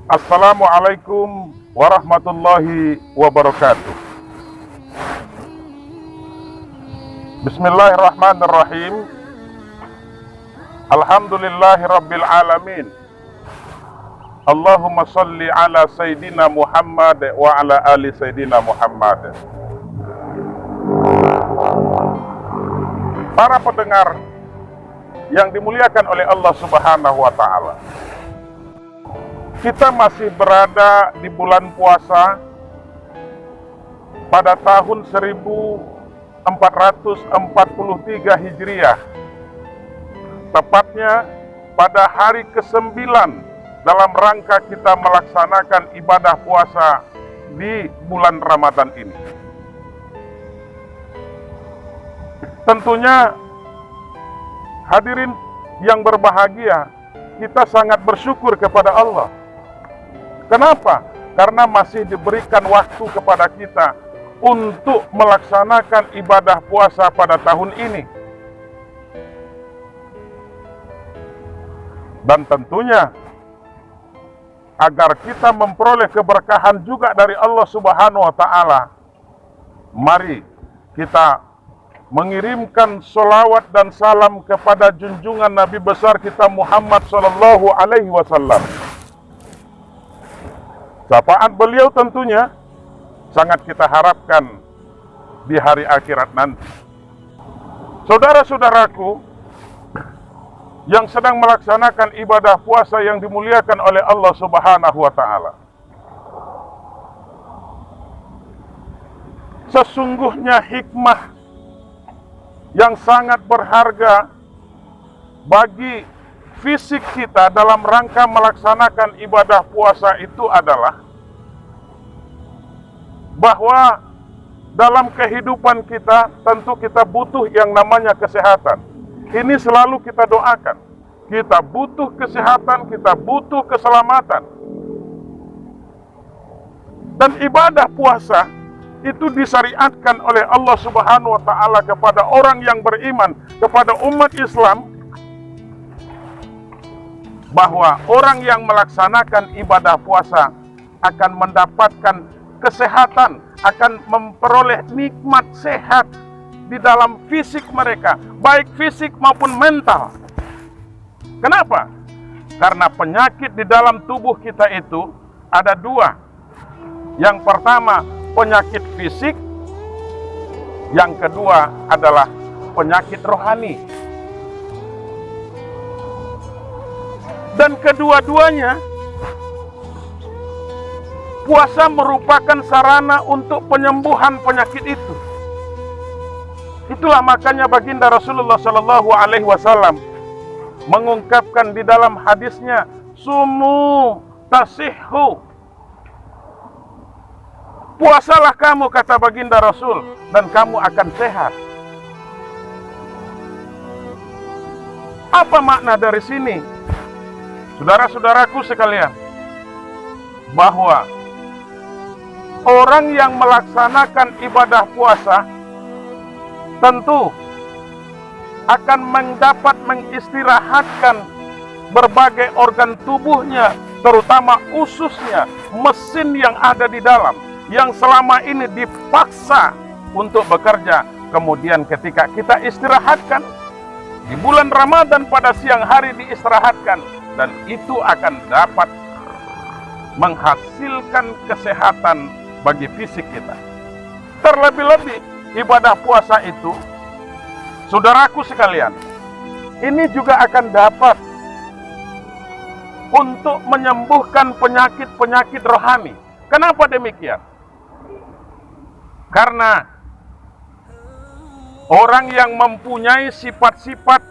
Assalamualaikum warahmatullahi wabarakatuh. Bismillahirrahmanirrahim. Alhamdulillahi rabbil alamin. Allahumma salli ala Sayyidina Muhammad wa ala ali Sayyidina Muhammad. Para pendengar yang dimuliakan oleh Allah Subhanahu wa ta'ala, kita masih berada di bulan puasa pada tahun 1443 Hijriah, tepatnya pada hari ke-9 dalam rangka kita melaksanakan ibadah puasa di bulan Ramadan ini. Tentunya hadirin yang berbahagia, kita sangat bersyukur kepada Allah. Kenapa? Karena masih diberikan waktu kepada kita untuk melaksanakan ibadah puasa pada tahun ini. Dan tentunya agar kita memperoleh keberkahan juga dari Allah Subhanahu wa ta'ala, mari kita mengirimkan sholawat dan salam kepada junjungan Nabi besar kita Muhammad sallallahu alaihi wasallam. Syafaat beliau tentunya sangat kita harapkan di hari akhirat nanti. Saudara-saudaraku yang sedang melaksanakan ibadah puasa yang dimuliakan oleh Allah Subhanahu wa ta'ala, sesungguhnya hikmah yang sangat berharga bagi fisik kita dalam rangka melaksanakan ibadah puasa itu adalah bahwa dalam kehidupan kita tentu kita butuh yang namanya kesehatan. Ini selalu kita doakan. Kita butuh kesehatan, kita butuh keselamatan. Dan ibadah puasa itu disyariatkan oleh Allah Subhanahu wa ta'ala kepada orang yang beriman, kepada umat Islam, bahwa orang yang melaksanakan ibadah puasa akan mendapatkan kesehatan, akan memperoleh nikmat sehat di dalam fisik mereka, baik fisik maupun mental. Kenapa? Karena penyakit di dalam tubuh kita itu ada dua. Yang pertama penyakit fisik, yang kedua adalah penyakit rohani. Dan kedua-duanya, puasa merupakan sarana untuk penyembuhan penyakit itu. Itulah makanya baginda Rasulullah Sallallahu Alaihi Wasallam mengungkapkan di dalam hadisnya, sumu tasihhu. Puasalah kamu, kata baginda Rasul, dan kamu akan sehat. Apa makna dari sini? Saudara-saudaraku sekalian, bahwa orang yang melaksanakan ibadah puasa tentu akan mendapat mengistirahatkan berbagai organ tubuhnya, terutama ususnya, mesin yang ada di dalam, yang selama ini dipaksa untuk bekerja. Kemudian ketika kita istirahatkan di bulan Ramadan pada siang hari diistirahatkan, dan itu akan dapat menghasilkan kesehatan bagi fisik kita. Terlebih-lebih ibadah puasa itu, saudaraku sekalian, ini juga akan dapat untuk menyembuhkan penyakit-penyakit rohani. Kenapa demikian? Karena orang yang mempunyai sifat-sifat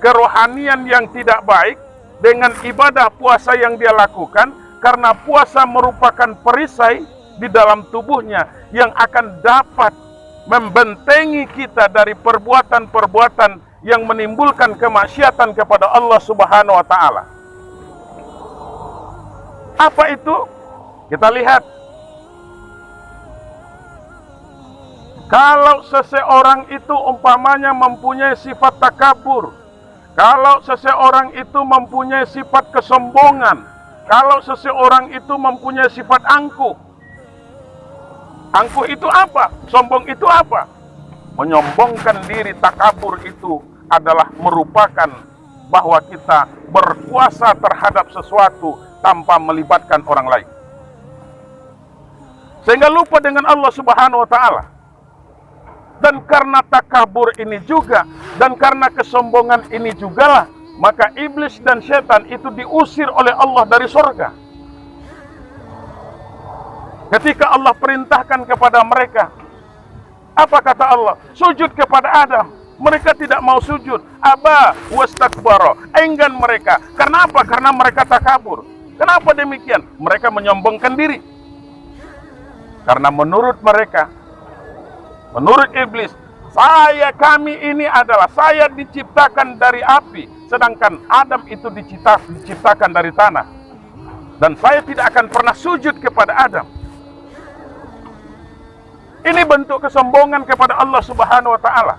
kerohanian yang tidak baik, dengan ibadah puasa yang dia lakukan, karena puasa merupakan perisai di dalam tubuhnya yang akan dapat membentengi kita dari perbuatan-perbuatan yang menimbulkan kemaksiatan kepada Allah Subhanahu wa ta'ala. Apa itu? Kita lihat. Kalau seseorang itu umpamanya mempunyai sifat takabur, kalau seseorang itu mempunyai sifat kesombongan, Kalau seseorang itu mempunyai sifat angkuh. Angkuh itu apa? Sombong itu apa? Menyombongkan diri, takabur itu adalah merupakan bahwa kita berkuasa terhadap sesuatu tanpa melibatkan orang lain. Sehingga lupa dengan Allah Subhanahu wa Ta'ala. Dan karena takabur ini juga, dan karena kesombongan ini jugalah, maka iblis dan setan itu diusir oleh Allah dari surga. Ketika Allah perintahkan kepada mereka, apa kata Allah? Sujud kepada Adam. Mereka tidak mau sujud. Aba wastakbara. Enggan mereka. Karena apa? Karena mereka takabur. Kenapa demikian? Mereka menyombongkan diri. Karena menurut mereka, menurut iblis, kami ini adalah, saya diciptakan dari api, sedangkan Adam itu diciptakan dari tanah. Dan saya tidak akan pernah sujud kepada Adam. Ini bentuk kesombongan kepada Allah Subhanahu wa Ta'ala.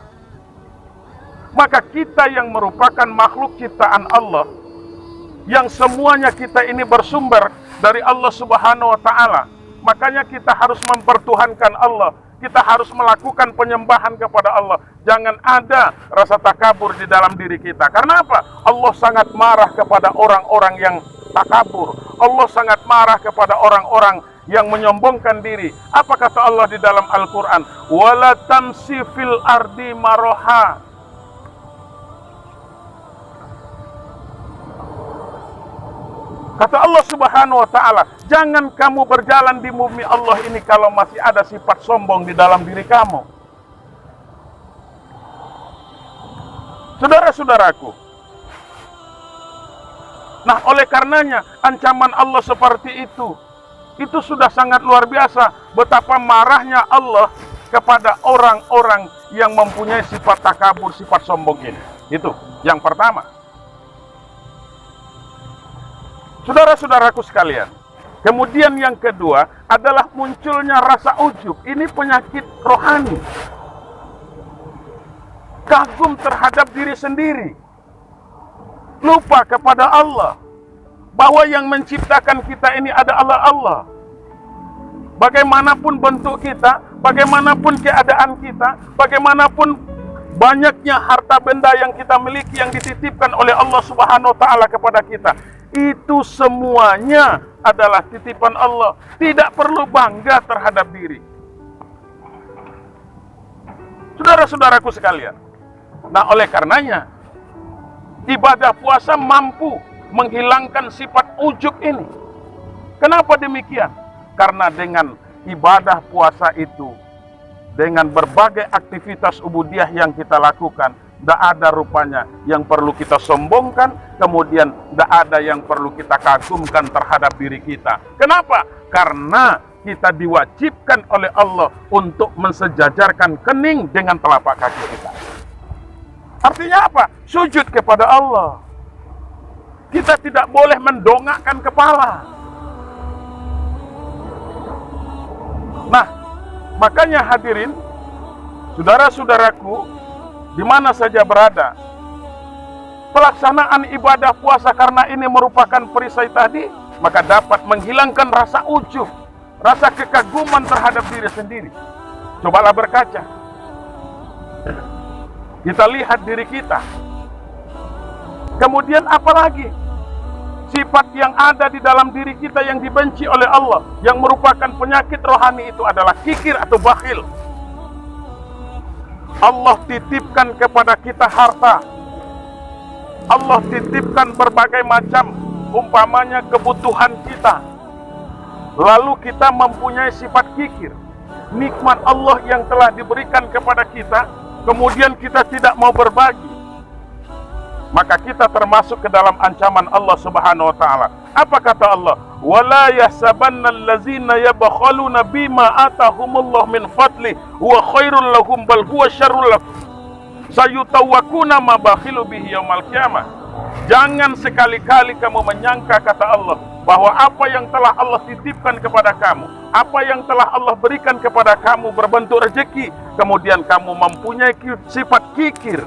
Maka kita yang merupakan makhluk ciptaan Allah, yang semuanya kita ini bersumber dari Allah Subhanahu wa Ta'ala, makanya kita harus mempertuhankan Allah. Kita harus melakukan penyembahan kepada Allah. Jangan ada rasa takabur di dalam diri kita. Karena apa? Allah sangat marah kepada orang-orang yang takabur. Allah sangat marah kepada orang-orang yang menyombongkan diri. Apa kata Allah di dalam Al-Quran? Wala tamsi fil ardi maroha. Kata Allah Subhanahu wa Ta'ala, jangan kamu berjalan di bumi Allah ini kalau masih ada sifat sombong di dalam diri kamu. Saudara-saudaraku, nah oleh karenanya ancaman Allah seperti itu sudah sangat luar biasa. Betapa marahnya Allah kepada orang-orang yang mempunyai sifat takabur, sifat sombong ini. Itu yang pertama. Saudara-saudaraku sekalian, kemudian yang kedua adalah munculnya rasa ujub. Ini penyakit rohani. Kagum terhadap diri sendiri. Lupa kepada Allah. Bahwa yang menciptakan kita ini adalah Allah. Bagaimanapun bentuk kita, bagaimanapun keadaan kita, bagaimanapun banyaknya harta benda yang kita miliki yang dititipkan oleh Allah Subhanahu wa Ta'ala kepada kita, itu semuanya adalah titipan Allah. Tidak perlu bangga terhadap diri. Saudara-saudaraku sekalian, nah oleh karenanya ibadah puasa mampu menghilangkan sifat ujub ini. Kenapa demikian? Karena dengan ibadah puasa itu, dengan berbagai aktivitas ubudiyah yang kita lakukan, tidak ada rupanya yang perlu kita sombongkan, kemudian tidak ada yang perlu kita kagumkan terhadap diri kita. Kenapa? Karena kita diwajibkan oleh Allah untuk mensejajarkan kening dengan telapak kaki kita. Artinya apa? Sujud kepada Allah. Kita tidak boleh mendongakkan kepala. Nah, makanya hadirin, saudara-saudaraku, di mana saja berada, pelaksanaan ibadah puasa karena ini merupakan perisai tadi, maka dapat menghilangkan rasa ujub, rasa kekaguman terhadap diri sendiri. Cobalah berkaca. Kita lihat diri kita. Kemudian apalagi sifat yang ada di dalam diri kita yang dibenci oleh Allah, yang merupakan penyakit rohani itu adalah kikir atau bakhil. Allah titipkan kepada kita harta. Allah titipkan berbagai macam, umpamanya kebutuhan kita. Lalu kita mempunyai sifat kikir. Nikmat Allah yang telah diberikan kepada kita, kemudian kita tidak mau berbagi. Maka kita termasuk ke dalam ancaman Allah Subhanahu wa Ta'ala. Apa kata Allah? Wala yahsabanna allazina yabkhaluna bima atahumullah min fadli huwa khairul lahum bal huwa syarrul lahum sayutawakuna ma bakhilu bihi yaumal qiyamah. Jangan sekali-kali kamu menyangka, kata Allah, bahwa apa yang telah Allah titipkan kepada kamu, apa yang telah Allah berikan kepada kamu berbentuk rezeki, kemudian kamu mempunyai sifat kikir,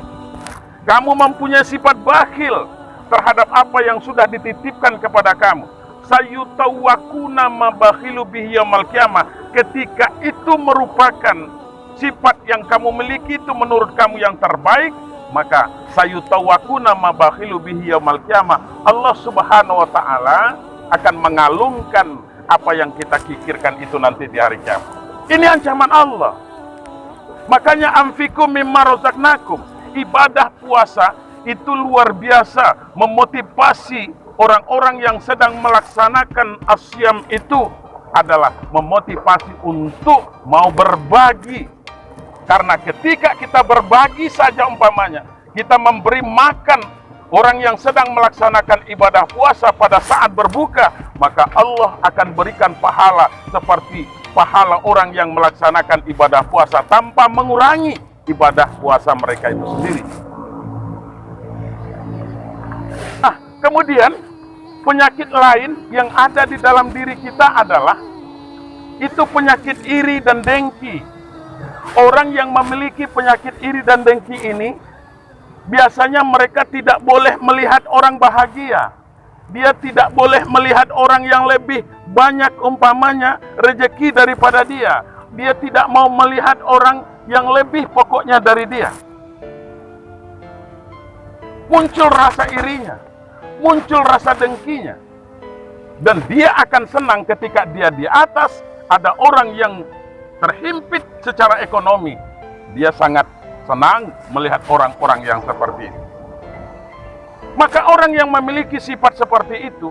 kamu mempunyai sifat bakhil terhadap apa yang sudah dititipkan kepada kamu. sayutawakuna ma bakhilu bihi yaumil qiyamah. Ketika itu merupakan sifat yang kamu miliki, itu menurut kamu yang terbaik, maka sayutawakuna ma bakhilu bihi yaumil qiyamah. Allah Subhanahu wa taala akan mengalungkan apa yang kita kikirkan itu nanti di hari kiamat. Ini ancaman Allah. Makanya anfiqu mimma razaqnakum. Ibadah puasa itu luar biasa memotivasi orang-orang yang sedang melaksanakan asyam itu, adalah memotivasi untuk mau berbagi. Karena ketika kita berbagi saja, umpamanya kita memberi makan orang yang sedang melaksanakan ibadah puasa pada saat berbuka, maka Allah akan berikan pahala seperti pahala orang yang melaksanakan ibadah puasa tanpa mengurangi ibadah puasa mereka itu sendiri. Kemudian penyakit lain yang ada di dalam diri kita adalah itu penyakit iri dan dengki. Orang yang memiliki penyakit iri dan dengki ini biasanya mereka tidak boleh melihat orang bahagia. Dia tidak boleh melihat orang yang lebih banyak umpamanya rezeki daripada dia. Dia tidak mau melihat orang yang lebih pokoknya dari dia. Muncul rasa irinya, muncul rasa dengkinya. Dan dia akan senang ketika dia di atas, ada orang yang terhimpit secara ekonomi. Dia sangat senang melihat orang-orang yang seperti ini. Maka orang yang memiliki sifat seperti itu,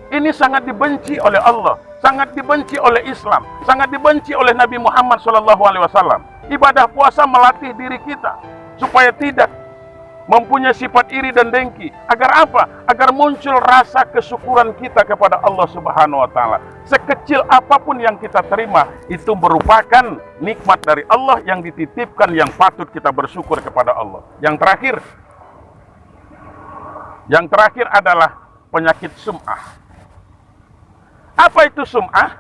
ini sangat dibenci oleh Allah, sangat dibenci oleh Islam, sangat dibenci oleh Nabi Muhammad SAW. Ibadah puasa melatih diri kita supaya tidak mempunyai sifat iri dan dengki. Agar apa? Agar muncul rasa kesyukuran kita kepada Allah Subhanahu wa taala. Sekecil apapun yang kita terima, itu merupakan nikmat dari Allah yang dititipkan, yang patut kita bersyukur kepada Allah. Yang terakhir adalah penyakit sum'ah. Apa itu sum'ah?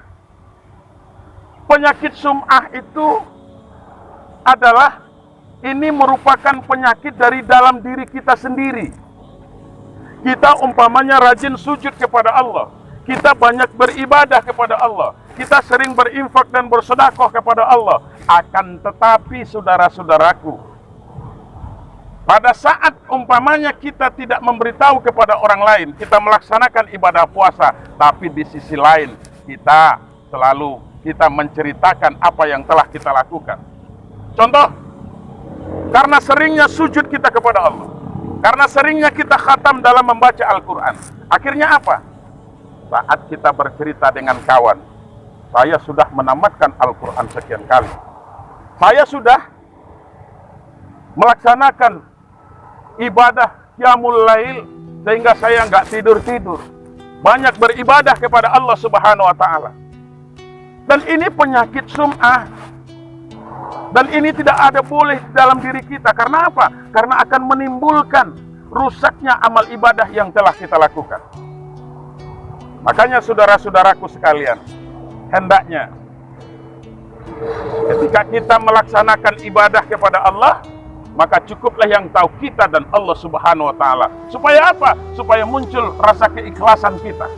Penyakit sum'ah itu adalah, ini merupakan penyakit dari dalam diri kita sendiri. Kita umpamanya rajin sujud kepada Allah, kita banyak beribadah kepada Allah, kita sering berinfak dan bersedekah kepada Allah. Akan tetapi saudara-saudaraku, pada saat umpamanya kita tidak memberitahu kepada orang lain, kita melaksanakan ibadah puasa, tapi di sisi lain kita menceritakan apa yang telah kita lakukan. Contoh, karena seringnya sujud kita kepada Allah, karena seringnya kita khatam dalam membaca Al-Quran, akhirnya apa? Saat kita bercerita dengan kawan, saya sudah menamatkan Al-Quran sekian kali, saya sudah melaksanakan ibadah qiyamul lail sehingga saya nggak tidur-tidur, banyak beribadah kepada Allah Subhanahu wa taala. Dan ini penyakit sum'ah. Dan ini tidak ada boleh di dalam diri kita. Karena apa? Karena akan menimbulkan rusaknya amal ibadah yang telah kita lakukan. Makanya saudara-saudaraku sekalian, hendaknya ketika kita melaksanakan ibadah kepada Allah, maka cukuplah yang tahu kita dan Allah Subhanahu wa taala. Supaya apa? Supaya muncul rasa keikhlasan kita.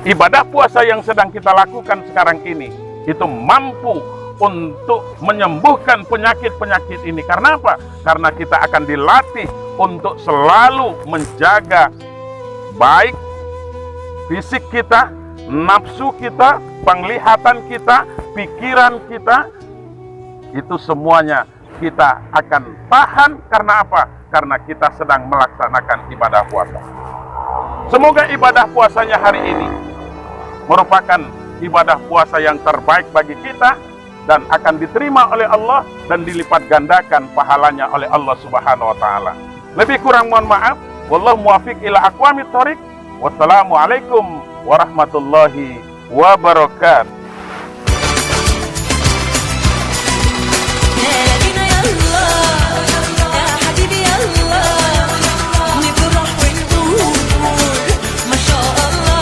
Ibadah puasa yang sedang kita lakukan sekarang ini, itu mampu untuk menyembuhkan penyakit-penyakit ini. Karena apa? Karena kita akan dilatih untuk selalu menjaga baik fisik kita, nafsu kita, penglihatan kita, pikiran kita. Itu semuanya kita akan tahan. Karena apa? Karena kita sedang melaksanakan ibadah puasa. Semoga ibadah puasanya hari ini merupakan ibadah puasa yang terbaik bagi kita, dan akan diterima oleh Allah dan dilipat gandakan pahalanya oleh Allah Subhanahu wa taala. Lebih kurang mohon maaf. Wallahu muwaffiq ila aqwamit thoriq. Wassalamualaikum warahmatullahi wabarakatuh.